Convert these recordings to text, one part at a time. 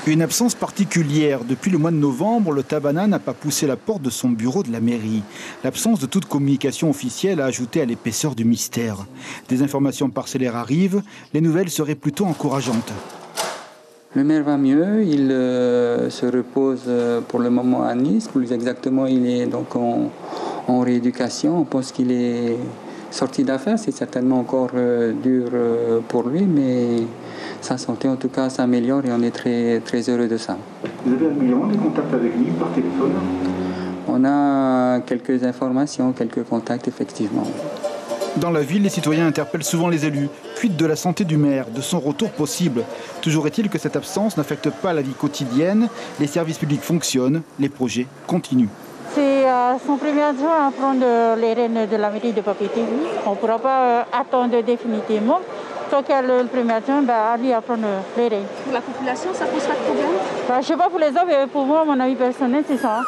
Une absence particulière. Depuis le mois de novembre, le Tabana n'a pas poussé la porte de son bureau de la mairie. L'absence de toute communication officielle a ajouté à l'épaisseur du mystère. Des informations parcellaires arrivent, les nouvelles seraient plutôt encourageantes. Le maire va mieux, il se repose pour le moment à Nice. Plus exactement, il est donc en rééducation. On pense qu'il est sorti d'affaires. C'est certainement encore dur pour lui, mais sa santé en tout cas s'améliore et on est très, très heureux de ça. Vous avez régulièrement des contacts avec lui par téléphone? On a quelques informations, quelques contacts effectivement. Dans la ville, les citoyens interpellent souvent les élus. Quid de la santé du maire, de son retour possible? Toujours est-il que cette absence n'affecte pas la vie quotidienne. Les services publics fonctionnent, les projets continuent. C'est son premier adjoint à prendre les rênes de la mairie de Papeete. On ne pourra pas attendre définitivement. Tant qu'il y a le premier adjoint, à lui à prendre les rênes. Pour la population, ça pose pas de problème? Je ne sais pas pour les autres, mais pour moi, mon avis personnel, c'est ça.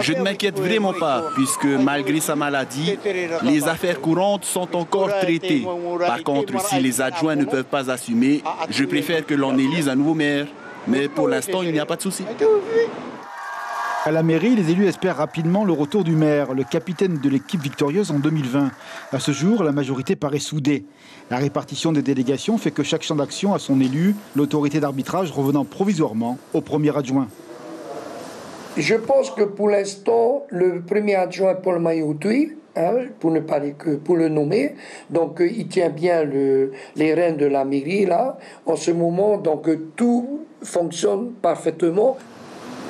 Je ne m'inquiète vraiment pas, puisque malgré sa maladie, les affaires courantes sont encore traitées. Par contre, si les adjoints ne peuvent pas assumer, je préfère que l'on élise un nouveau maire. Mais pour l'instant, il n'y a pas de souci. À la mairie, les élus espèrent rapidement le retour du maire, le capitaine de l'équipe victorieuse en 2020. À ce jour, la majorité paraît soudée. La répartition des délégations fait que chaque champ d'action a son élu, l'autorité d'arbitrage revenant provisoirement au premier adjoint. Je pense que pour l'instant, le premier adjoint Paul Mayoutui, pour ne parler que pour le nommer, donc il tient bien les rênes de la mairie là. En ce moment, donc tout fonctionne parfaitement.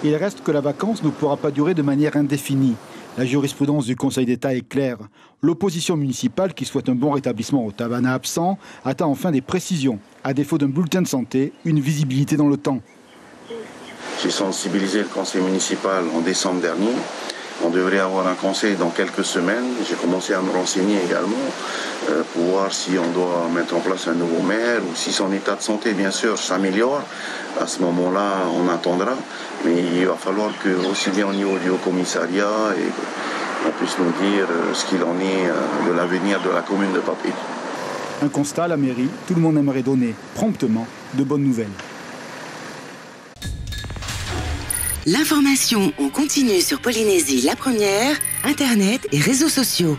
Il reste que la vacance ne pourra pas durer de manière indéfinie. La jurisprudence du Conseil d'État est claire. L'opposition municipale, qui souhaite un bon rétablissement au Tabana absent, attend enfin des précisions. À défaut d'un bulletin de santé, une visibilité dans le temps. J'ai sensibilisé le conseil municipal en décembre dernier. On devrait avoir un conseil dans quelques semaines. J'ai commencé à me renseigner également pour voir si on doit mettre en place un nouveau maire ou si son état de santé, bien sûr, s'améliore. À ce moment-là, on attendra. Mais il va falloir que, aussi bien au niveau du haut-commissariat, on puisse nous dire ce qu'il en est de l'avenir de la commune de Papeete. Un constat à la mairie, tout le monde aimerait donner promptement de bonnes nouvelles. L'information en continu sur Polynésie la première, Internet et réseaux sociaux.